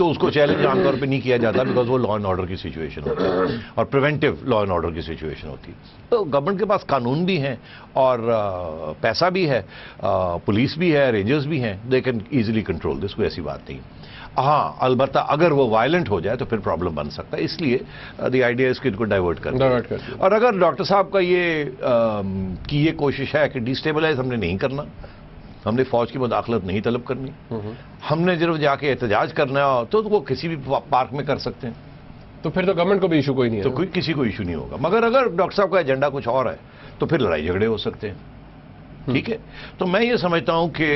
تو اس کو چیلنج عام طور پہ نہیں کیا جاتا بیکاز وہ لا اینڈ آرڈر کی سچویشن ہوتی ہے اور پریونٹیو لا اینڈ آرڈر کی سچویشن ہوتی ہے. تو گورنمنٹ کے پاس قانون بھی ہیں اور پیسہ بھی ہے, پولیس بھی ہے, رینجرز بھی ہیں, they can easily control this, کوئی ایسی بات نہیں. ہاں البتہ اگر وہ وائلنٹ ہو جائے تو پھر پرابلم بن سکتا ہے, اس لیے دی آئیڈیا اس کو ان کو ڈائیورٹ کر دیا. اور اگر ڈاکٹر صاحب کا یہ کوشش ہے کہ ڈی اسٹیبلائز ہم نے نہیں کرنا, ہم نے فوج کی مداخلت نہیں طلب کرنی, ہم نے صرف جا کے احتجاج کرنا ہے تو وہ کسی بھی پارک میں کر سکتے ہیں, تو پھر تو گورنمنٹ کو بھی ایشو کوئی نہیں ہے, تو کسی کو ایشو نہیں ہوگا. مگر اگر ڈاکٹر صاحب کا ایجنڈا کچھ اور ہے تو پھر لڑائی جھگڑے ہو سکتے ہیں. ٹھیک ہے, تو میں یہ سمجھتا ہوں کہ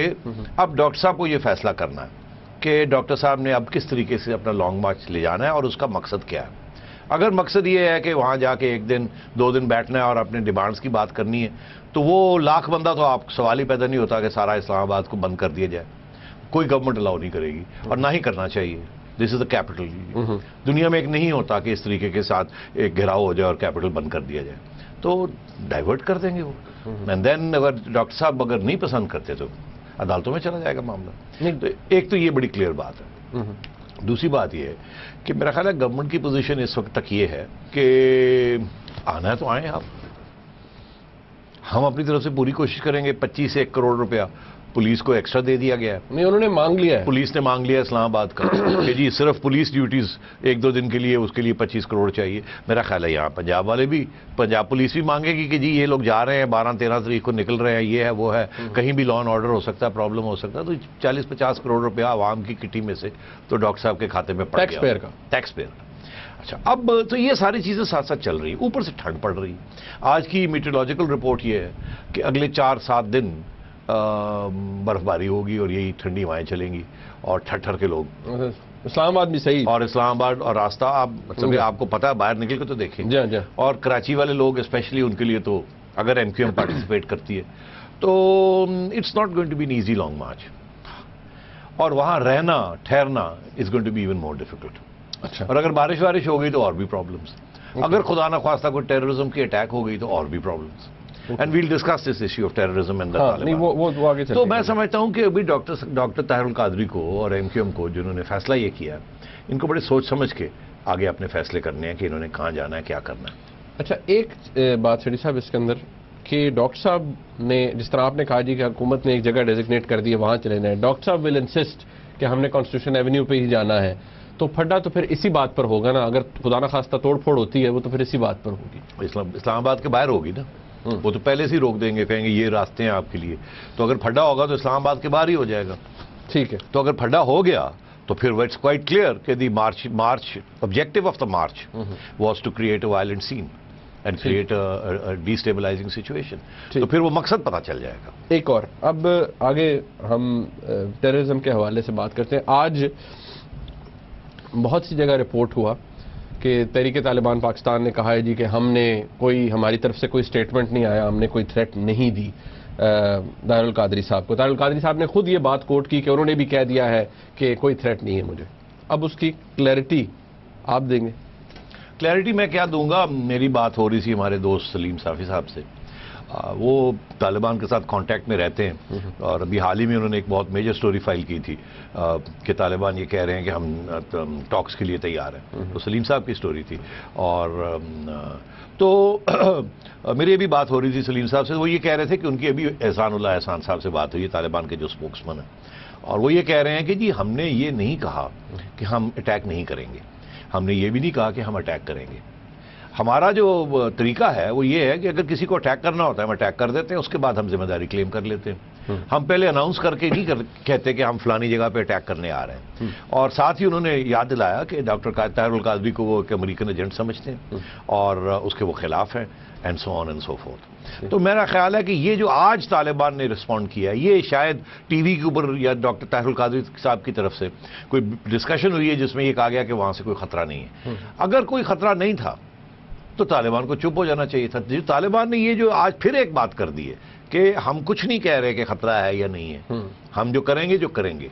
اب ڈاکٹر صاحب کو یہ فیصلہ کرنا ہے کہ ڈاکٹر صاحب نے اب کس طریقے سے اپنا لانگ مارچ لے جانا ہے اور اس کا مقصد کیا ہے. اگر مقصد یہ ہے کہ وہاں جا کے 1 دن 2 دن بیٹھنا ہے اور اپنے ڈیمانڈز کی بات کرنی ہے, تو وہ لاکھ بندہ تو آپ سوال ہی پیدا نہیں ہوتا کہ سارا اسلام آباد کو بند کر دیا جائے. کوئی گورنمنٹ الاؤ نہیں کرے گی اور نہ ہی کرنا چاہیے. دس از دا کیپٹل. دنیا میں ایک نہیں ہوتا کہ اس طریقے کے ساتھ ایک گھیراؤ ہو جائے اور کیپٹل بند کر دیا جائے, تو ڈائیورٹ کر دیں گے وہ. اینڈ دین اگر ڈاکٹر صاحب اگر نہیں پسند کرتے تو عدالتوں میں چلا جائے گا معاملہ. تو ایک تو یہ بڑی کلیئر بات ہے. دوسری بات یہ ہے کہ میرا خیال ہے گورنمنٹ کی پوزیشن اس وقت تک یہ ہے کہ آنا ہے تو آئیں آپ, ہم اپنی طرف سے پوری کوشش کریں گے. 25 کروڑ روپیہ پولیس کو ایکسٹرا دے دیا گیا ہے. نہیں, انہوں نے مانگ لیا ہے, پولیس نے مانگ لیا اسلام آباد کا کہ جی صرف پولیس ڈیوٹیز 1-2 دن کے لیے, اس کے لیے 25 کروڑ چاہیے. میرا خیال ہے یہاں پنجاب والے بھی, پنجاب پولیس بھی مانگے گی کہ جی یہ لوگ جا رہے ہیں 12-13 تاریخ کو نکل رہے ہیں, یہ ہے وہ ہے, کہیں بھی لا اینڈ آرڈر ہو سکتا ہے, پرابلم ہو سکتا ہے. تو 40-50 کروڑ روپیہ عوام کی کٹی میں سے تو ڈاکٹر صاحب کے کھاتے میں پڑ گیا, ٹیکس پیئر کا. اچھا, اب تو یہ ساری چیزیں ساتھ ساتھ چل رہی ہیں, اوپر سے ٹھنڈ پڑ رہی. آج کی میٹیورولوجیکل رپورٹ یہ ہے کہ اگلے 4-7 دن برف باری ہوگی اور یہی ٹھنڈی ہوائیں چلیں گی اور ٹھٹھر کے لوگ. اسلام آباد بھی صحیح, اور اسلام آباد اور راستہ آپ کو پتا ہے, باہر نکل کے تو دیکھیں. اور کراچی والے لوگ اسپیشلی ان کے لیے تو اگر ایم کیو ایم پارٹیسپیٹ کرتی ہے تو it's not going to be an easy long march, اور وہاں رہنا ٹھہرنا is going to be even more difficult. اچھا, اور اگر بارش ہو گئی تو اور بھی پرابلمس. اگر خدا نہ خواستہ کوئی ٹیررزم کی اٹیک ہو گئی تو اور بھی problems. And we'll discuss this issue of terrorism and Taliban. تو میں سمجھتا ہوں کہ ابھی ڈاکٹر طاہر القادری کو اور ایم کیو ایم کو جنہوں نے فیصلہ یہ کیا, ان کو بڑے سوچ سمجھ کے آگے اپنے فیصلے کرنے ہیں کہ انہوں نے کہاں جانا ہے, کیا کرنا ہے. اچھا, ایک بات شریف صاحب اس کے اندر کہ ڈاکٹر صاحب نے جس طرح آپ نے کہا جی کہ حکومت نے ایک جگہ ڈیزگنیٹ کر دی ہے وہاں چلے جائیں, ڈاکٹر صاحب ول انسسٹ کہ ہم نے کانسٹیٹیوشن ایونیو پہ ہی جانا ہے, تو پھڈا تو پھر اسی بات پر ہوگا نا. اگر خدا نہ خواستہ توڑ پھوڑ ہوتی ہے وہ تو پھر اسی بات پر ہوگی. اسلام آباد کے باہر ہوگی نا, وہ تو پہلے سے ہی روک دیں گے, کہیں گے یہ راستے ہیں آپ کے لیے. تو اگر پھڈا ہوگا تو اسلام آباد کے باہر ہی ہو جائے گا. ٹھیک ہے, تو اگر پھڈا ہو گیا تو پھر اٹس کوائٹ کلیئر کہ the march objective of the march was to create a violent scene and create a destabilising situation. تو پھر وہ مقصد پتہ چل جائے گا. ایک اور اب آگے ہم ٹیررزم کے حوالے سے بات کرتے ہیں. آج بہت سی جگہ رپورٹ ہوا کہ تحریک طالبان پاکستان نے کہا ہے جی کہ ہم نے ہماری طرف سے کوئی سٹیٹمنٹ نہیں آیا, ہم نے کوئی تھریٹ نہیں دی طاہر القادری صاحب کو. طاہر القادری صاحب نے خود یہ بات کوٹ کی کہ انہوں نے بھی کہہ دیا ہے کہ کوئی تھریٹ نہیں ہے مجھے. اب اس کی کلیئرٹی آپ دیں گے؟ کلیئرٹی میں کیا دوں گا, میری بات ہو رہی تھی ہمارے دوست سلیم صافی صاحب سے, وہ طالبان کے ساتھ کانٹیکٹ میں رہتے ہیں, اور ابھی حال ہی میں انہوں نے ایک بہت میجر سٹوری فائل کی تھی کہ طالبان یہ کہہ رہے ہیں کہ ہم ٹاکس کے لیے تیار ہیں. تو سلیم صاحب کی سٹوری تھی, اور تو میری ابھی بات ہو رہی تھی سلیم صاحب سے. وہ یہ کہہ رہے تھے کہ ان کی ابھی احسان صاحب سے بات ہوئی, طالبان کے جو اسپوکس مین ہیں, اور وہ یہ کہہ رہے ہیں کہ جی ہم نے یہ نہیں کہا کہ ہم اٹیک نہیں کریں گے, ہم نے یہ بھی نہیں کہا کہ ہم اٹیک کریں گے. ہمارا جو طریقہ ہے وہ یہ ہے کہ اگر کسی کو اٹیک کرنا ہوتا ہے ہم اٹیک کر دیتے ہیں, اس کے بعد ہم ذمہ داری کلیم کر لیتے ہیں. ہم پہلے اناؤنس کر کے نہیں کہتے کہ ہم فلانی جگہ پہ اٹیک کرنے آ رہے ہیں. اور ساتھ ہی انہوں نے یاد دلایا کہ ڈاکٹر طاہر القادری کو وہ ایک امریکن ایجنٹ سمجھتے ہیں اور اس کے وہ خلاف ہیں, and so on and so forth. تو میرا خیال ہے کہ یہ جو آج طالبان نے رسپونڈ کیا ہے, یہ شاید ٹی وی کے اوپر یا ڈاکٹر طاہر القادری صاحب کی طرف سے کوئی ڈسکشن ہوئی ہے جس میں یہ کہا گیا کہ وہاں سے کوئی خطرہ نہیں ہے. اگر کوئی خطرہ نہیں تھا تو طالبان کو چپ ہو جانا چاہیے تھا. طالبان نے یہ جو آج پھر ایک بات کر دی ہے کہ ہم کچھ نہیں کہہ رہے کہ خطرہ ہے یا نہیں ہے, ہم جو کریں گے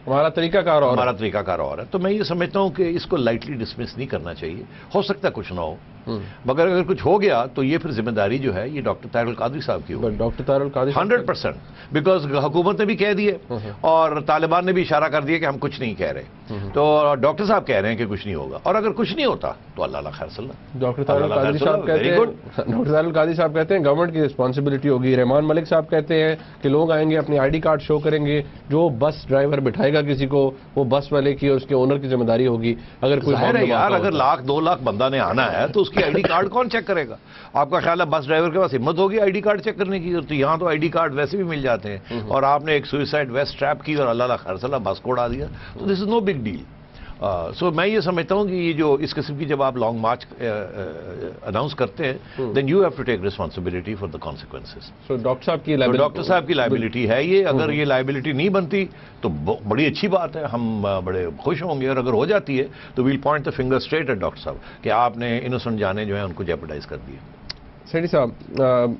ہمارا طریقہ کار اور ہے. تو میں یہ سمجھتا ہوں کہ اس کو لائٹلی ڈسمس نہیں کرنا چاہیے. ہو سکتا ہے کچھ نہ ہو, مگر اگر کچھ ہو گیا تو یہ پھر ذمہ داری جو ہے یہ ڈاکٹر طاہر القادری صاحب کی ہوگی. ڈاکٹر طاہر القادری 100%. بیکاز حکومت نے بھی کہہ دیے اور طالبان نے بھی اشارہ کر دیا کہ ہم کچھ نہیں کہہ رہے, تو ڈاکٹر صاحب کہہ رہے ہیں کہ کچھ نہیں ہوگا, اور اگر کچھ نہیں ہوتا تو اللہ خیر صلی اللہ. ڈاکٹر طاہر القادری صاحب کہتے ہیں, ڈاکٹر طاہر القادری صاحب کہتے ہیں گورنمنٹ کی رسپانسبلٹی ہوگی. رحمان ملک صاحب کہتے ہیں کہ لوگ آئیں گے اپنی آئی ڈی کارڈ شو کریں گے, جو بس ڈرائیور بٹھائے گا کسی کو وہ بس والے کی اور اس کے اونر کی ذمہ داری ہوگی. اگر کوئی یار اگر 1,00,000 2,00,000 بندہ نے آنا ہے تو اس کی آئی ڈی کارڈ کون چیک کرے گا؟ آپ کا خیال ہے بس ڈرائیور کے پاس ہمت ہوگی آئی ڈی کارڈ چیک کرنے کی؟ تو یہاں تو آئی ڈی کارڈ ویسے بھی مل جاتے ہیں, اور آپ نے ایک سوئسائڈ ویسٹ ٹریپ کی اور اللہ خیر صلی اللہ بس کو اڑا دیا, تو دس از نو بگ ڈیل. سو میں یہ سمجھتا ہوں کہ یہ جو اس قسم کی جب آپ لانگ مارچ اناؤنس کرتے ہیں then you have to take responsibility for the consequences. So doctor صاحب کی لائبلٹی ہے یہ. اگر یہ لائبلٹی نہیں بنتی تو بڑی اچھی بات ہے, ہم بڑے خوش ہوں گے, اور اگر ہو جاتی ہے تو will point the finger straight at doctor صاحب کہ آپ نے انوسنٹ جانے جو ہیں ان کو جیپرڈائز کر دیا. سیٹھی صاحب,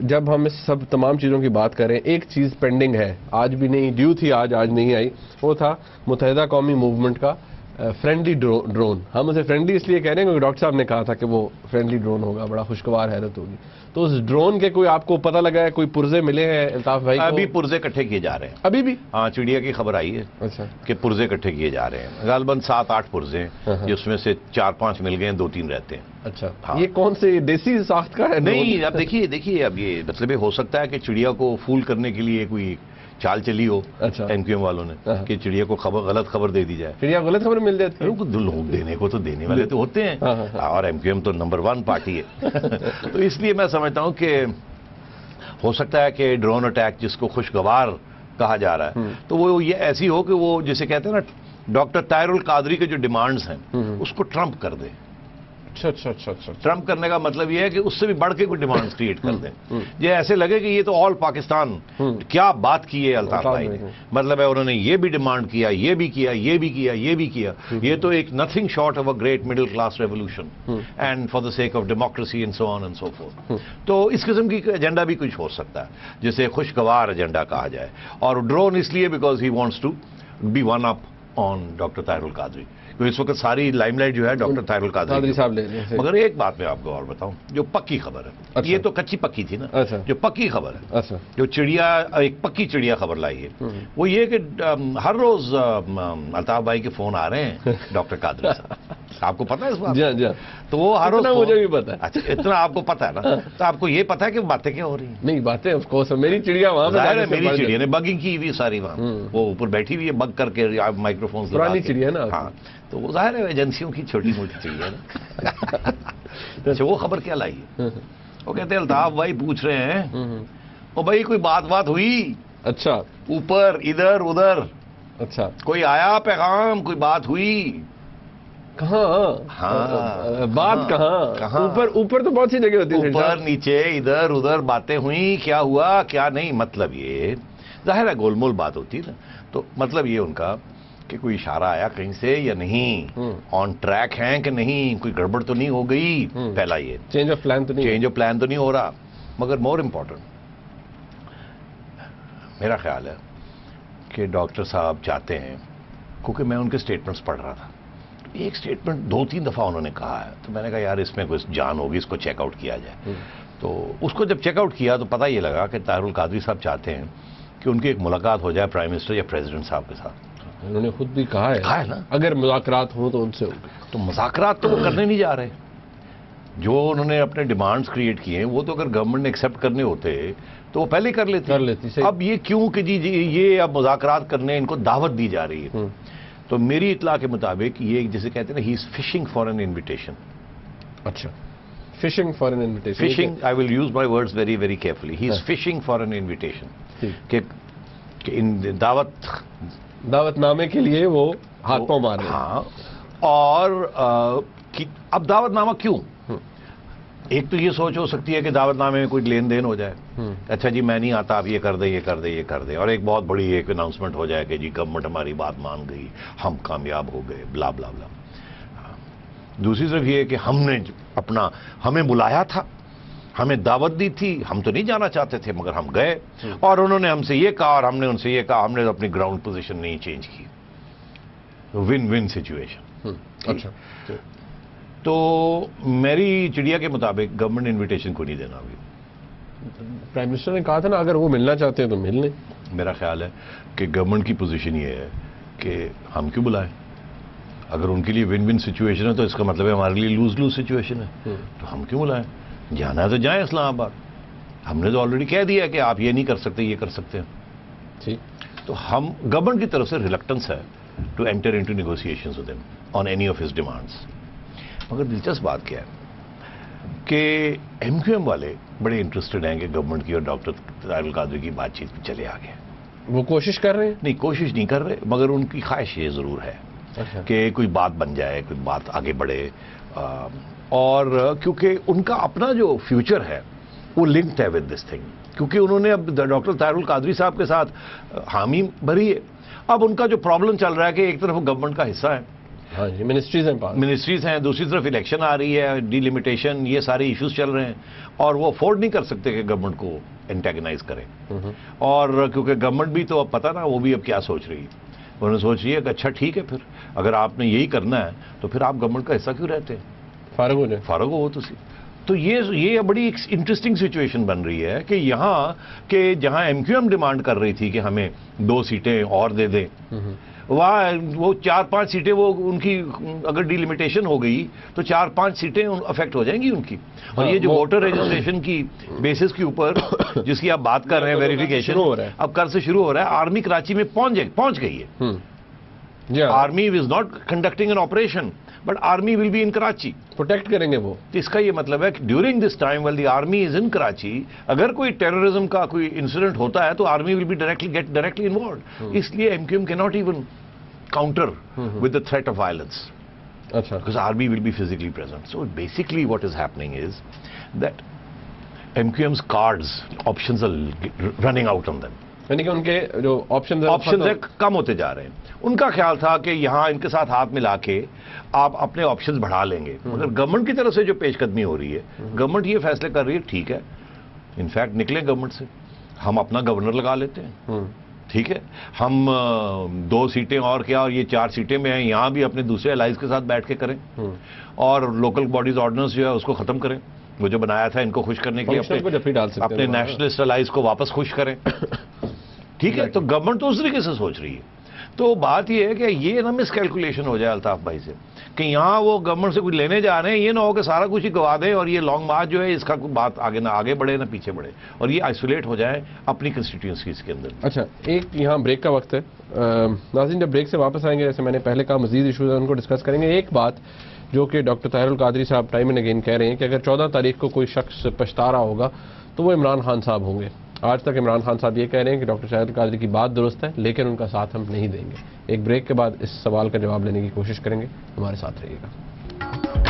جب ہم اس سب تمام چیزوں کی بات کریں, ایک چیز پینڈنگ ہے, آج بھی نہیں, ڈیو تھی آج نہیں آئی, وہ تھا متحدہ قومی موومنٹ کا فرینڈلی ڈرون. ہم اسے فرینڈلی اس لیے کہہ رہے ہیں کیونکہ ڈاکٹر صاحب نے کہا تھا کہ وہ فرینڈلی ڈرون ہوگا, بڑا خوشگوار حیرت ہوگی. تو اس ڈرون کے کوئی آپ کو پتہ لگا ہے, کوئی پرزے ملے ہیں الطاف بھائی کو؟ ابھی پرزے اکٹھے کیے جا رہے ہیں ابھی بھی. ہاں, چڑیا کی خبر آئی ہے اچھا کہ پرزے اکٹھے کیے جا رہے ہیں, غالباً 7-8 پرزے ہیں, جس میں سے 4-5 مل گئے ہیں, 2-3 رہتے ہیں. اچھا, یہ کون سے دیسی ساخت کا ہے؟ نہیں, اب دیکھیے اب یہ مطلب ہو سکتا ہے کہ چڑیا کو فول کرنے کے لیے کوئی چال چلی ہو ایم کیو ایم والوں نے کہ چڑیا کو غلط خبر دے دی جائے. چڑیا غلط خبر مل جاتی ہے, لوگ دینے کو تو دینے والے تو ہوتے ہیں, اور ایم کیو ایم تو نمبر 1 پارٹی ہے. تو اس لیے میں سمجھتا ہوں کہ ہو سکتا ہے کہ ڈرون اٹیک جس کو خوشگوار کہا جا رہا ہے تو وہ یہ ایسی ہو کہ وہ جسے کہتے ہیں نا ڈاکٹر طاہر القادری کے جو ڈیمانڈز ہیں اس کو ٹرمپ کر دے. اچھا. ٹرمپ کرنے کا مطلب یہ ہے کہ اس سے بھی بڑھ کے کوئی ڈیمانڈز کریٹ کر دیں, یہ ایسے لگے کہ یہ تو آل پاکستان کیا بات کی ہے الطاف بھائی نے. مطلب ہے انہوں نے یہ بھی ڈیمانڈ کیا, یہ بھی کیا, یہ بھی کیا, یہ بھی کیا. یہ تو ایک nothing short of a great middle class revolution and for the sake of democracy and so on and so forth. تو اس قسم کی ایجنڈا بھی کچھ ہو سکتا ہے جسے خوشگوار ایجنڈا کہا جائے. اور ڈرون اس لیے because he wants to be one up on doctor Tahir al Qadri. اس وقت ساری لائم لائٹ جو ہے ڈاکٹر طاہر القادری صاحب لے رہے ہیں. مگر ایک بات میں آپ کو اور بتاؤں جو پکی خبر ہے, یہ تو کچی پکی تھی نا, جو پکی خبر ہے, جو چڑیا ایک پکی چڑیا خبر لائی ہے, وہ یہ کہ ہر روز الطاف بھائی کے فون آ رہے ہیں ڈاکٹر قادری صاحب. آپ کو پتا ہے اس بات؟ جی. تو وہ ہر روز مجھے بھی پتا ہے. اچھا, اتنا آپ کو پتا ہے نا, تو آپ کو یہ پتا ہے کہ باتیں کیا ہو رہی ہیں؟ نہیں, باتیں آف کورس میری چڑیا وہاں پہ, میری چڑیا نے بگنگ کی ہوئی ساری وہاں, وہ اوپر بیٹھی ہوئی ہے بگ کر کے مائکرو فون. پرانی چڑیا نا. ہاں, تو وہ ظاہر ہے ایجنسیوں کی چھوٹی موٹی چڑیا نا. اچھا, وہ خبر کیا لائی ہے؟ وہ کہتے ہیں الطاف بھائی پوچھ رہے ہیں وہ بھائی کوئی بات ہوئی؟ اچھا, اوپر ادھر ادھر. اچھا, کوئی آیا پیغام, کوئی بات ہوئی؟ کہاں؟ ہاں, بات کہاں؟ اوپر تو بہت سی جگہ ہوتی ہے, اوپر نیچے ادھر ادھر باتیں ہوئی, کیا ہوا کیا نہیں. مطلب یہ ظاہر ہے گول مول بات ہوتی ہے نا. تو مطلب یہ ان کا کہ کوئی اشارہ آیا کہیں سے یا نہیں, آن ٹریک ہیں کہ نہیں, کوئی گڑبڑ تو نہیں ہو گئی. پہلا یہ چینج آف پلان تو نہیں ہو رہا. مگر مور امپورٹنٹ میرا خیال ہے کہ ڈاکٹر صاحب چاہتے ہیں, کیونکہ میں ان کے سٹیٹمنٹس پڑھ رہا تھا, ایک سٹیٹمنٹ 2-3 دفعہ انہوں نے کہا ہے, تو میں نے کہا یار اس میں کوئی جان ہوگی, اس کو چیک آؤٹ کیا جائے. تو اس کو جب چیک آؤٹ کیا تو پتہ یہ لگا کہ طاہر القادری صاحب چاہتے ہیں کہ ان کی ایک ملاقات ہو جائے پرائم منسٹر یا پریزیڈنٹ صاحب کے ساتھ. انہوں نے خود بھی کہا ہے نا, اگر مذاکرات ہوں تو ان سے ہوگی. تو مذاکرات تو وہ کرنے نہیں جا رہے. جو انہوں نے اپنے ڈیمانڈز کریٹ کیے ہیں وہ تو اگر گورنمنٹ نے ایکسیپٹ کرنے ہوتے تو وہ پہلے کر لیتی. اب یہ کیوں کہ جی یہ اب مذاکرات کرنے ان کو دعوت دی جا رہی ہے. تو میری اطلاع کے مطابق یہ جسے کہتے ہیں نا, he is fishing for an invitation. اچھا, fishing for an invitation. Fishing, I will use my words very very carefully. He is fishing for an invitation, کہ دعوت نامے کے لیے وہ ہاتھ پاؤں مار رہے ہیں. ہاں, اور اب دعوت نامہ کیوں؟ ایک تو یہ سوچ ہو سکتی ہے کہ دعوت نامے میں کوئی لین دین ہو جائے. اچھا جی میں نہیں آتا, آپ یہ کر دیں, یہ کر دیں, یہ کر دیں, اور ایک بہت بڑی ایک اناؤنسمنٹ ہو جائے کہ جی گورنمنٹ ہماری بات مان گئی, ہم کامیاب ہو گئے, بلا بلا بلا. دوسری طرف یہ کہ ہم نے ہمیں بلایا تھا, ہمیں دعوت دی تھی, ہم تو نہیں جانا چاہتے تھے مگر ہم گئے, اور انہوں نے ہم سے یہ کہا اور ہم نے ان سے یہ کہا, ہم نے اپنی گراؤنڈ پوزیشن نہیں چینج کی. One one situation. اچھا, تو میری چڑیا کے مطابق گورنمنٹ انویٹیشن کو نہیں دینا ابھی. پرائم منسٹر نے کہا تھا نا اگر وہ ملنا چاہتے ہیں تو مل لیں. میرا خیال ہے کہ گورنمنٹ کی پوزیشن یہ ہے کہ ہم کیوں بلائیں. اگر ان کے لیے ون ون سچویشن ہے تو اس کا مطلب ہے ہمارے لیے لوز لوز سچویشن ہے, تو ہم کیوں بلائیں. جانا ہے تو جائیں اسلام آباد. ہم نے تو آلریڈی کہہ دیا کہ آپ یہ نہیں کر سکتے, یہ کر سکتے ہیں. ٹھیک, تو ہم گورنمنٹ کی طرف سے ریلکٹنس ہے to enter into negotiations with ہم on any of his demands. مگر دلچسپ بات کیا ہے کہ ایم کیو ایم والے بڑے انٹرسٹڈ ہیں کہ گورنمنٹ کی اور ڈاکٹر طاہر القادری کی بات چیت میں چلے آگے. وہ کوشش کر رہے ہیں؟ نہیں, کوشش نہیں کر رہے, مگر ان کی خواہش یہ ضرور ہے کہ کوئی بات بن جائے, کوئی بات آگے بڑھے. اور کیونکہ ان کا اپنا جو فیوچر ہے وہ لنکڈ ہے ود دس تھنگ, کیونکہ انہوں نے اب ڈاکٹر طاہر القادری صاحب کے ساتھ حامی بھری ہے. اب ان کا جو پرابلم چل رہا ہے کہ ایک طرف گورنمنٹ کا حصہ ہے, ہاں جی, منسٹریز ہیں, دوسری طرف الیکشن آ رہی ہے, ڈی لمیٹیشن, یہ سارے ایشوز چل رہے ہیں, اور وہ افورڈ نہیں کر سکتے کہ گورنمنٹ کو انٹیگنائز کریں. اور کیونکہ گورنمنٹ بھی تو اب پتہ نا وہ بھی اب کیا سوچ رہی ہے. انہوں نے سوچ رہی ہے کہ اچھا ٹھیک ہے, پھر اگر آپ نے یہی کرنا ہے تو پھر آپ گورنمنٹ کا حصہ کیوں رہتے ہیں, فارغ ہو جائے, فارغ ہو تو سی. تو یہ بڑی انٹرسٹنگ سچویشن بن رہی ہے کہ یہاں کہ جہاں ایم کیو ایم ڈیمانڈ کر رہی تھی کہ ہمیں 2 سیٹیں اور دے دیں, وہاں وہ 4-5 سیٹیں وہ ان کی اگر ڈی لمیٹیشن ہو گئی تو 4-5 سیٹیں افیکٹ ہو جائیں گی ان کی. اور یہ جو ووٹر رجسٹریشن کی بیسس کے اوپر جس کی آپ بات کر رہے ہیں ویریفیکیشن, اب کل سے شروع ہو رہا ہے. آرمی کراچی میں پہنچ گئی ہے. Army is not conducting an operation but army will be in Karachi, protect کریں گے وہ. اس کا یہ مطلب ہے کہ during this time while the army is in Karachi, اگر کوئی ٹیررزم کا کوئی انسیڈنٹ ہوتا ہے تو army will be directly involved. اس لیے ایم کیو ایم کی not even counter with the threat of violence. Because army will be physically present. So basically what is happening is that MQM's cards, options are running out on them. یعنی کہ ان کے جو options کم ہوتے جا رہے ہیں. ان کا خیال تھا کہ یہاں ان کے ساتھ ہاتھ ملا کے آپ اپنے آپشنز بڑھا لیں گے, مگر گورنمنٹ کی طرف سے جو پیش قدمی ہو رہی ہے, گورنمنٹ یہ فیصلے کر رہی ہے ٹھیک ہے, انفیکٹ نکلیں گورنمنٹ سے, ہم اپنا گورنر لگا لیتے ہیں, ٹھیک ہے, ہم 2 سیٹیں اور کیا, اور یہ 4 سیٹیں میں ہیں, یہاں بھی اپنے دوسرے الائز کے ساتھ بیٹھ کے کریں, اور لوکل باڈیز آرڈیننس جو ہے اس کو ختم کریں. وہ جو بنایا تھا ان کو خوش کرنے کے لیے اپنے نیشنلسٹ الائز کو واپس خوش کریں. ٹھیک ہے, تو گورنمنٹ تو اس طریقے سے سوچ رہی ہے. تو بات یہ ہے کہ یہ نہ مس کیلکولیشن ہو جائے الطاف بھائی سے کہ یہاں وہ گورنمنٹ سے کچھ لینے جا رہے ہیں, یہ نہ ہو کہ سارا کچھ ہی گوا دیں اور یہ لانگ مارچ جو ہے اس کا کوئی بات آگے نہ آگے بڑھے نہ پیچھے بڑھے, اور یہ آئسولیٹ ہو جائے اپنی کنسٹیٹوئنسیز کے اندر. اچھا, ایک یہاں بریک کا وقت ہے. ناظرین جب بریک سے واپس آئیں گے, جیسے میں نے پہلے کہا مزید ایشوز ہیں ان کو ڈسکس کریں گے. ایک بات جو کہ ڈاکٹر طاہر القادری صاحب ٹائم اینڈ اگین کہہ رہے ہیں کہ اگر 14 تاریخ کو کوئی شخص پچھتا رہا ہوگا تو وہ عمران خان صاحب ہوں گے. آج تک عمران خان صاحب یہ کہہ رہے ہیں کہ ڈاکٹر طاہر القادری کی بات درست ہے لیکن ان کا ساتھ ہم نہیں دیں گے. ایک بریک کے بعد اس سوال کا جواب لینے کی کوشش کریں گے, ہمارے ساتھ رہیے گا.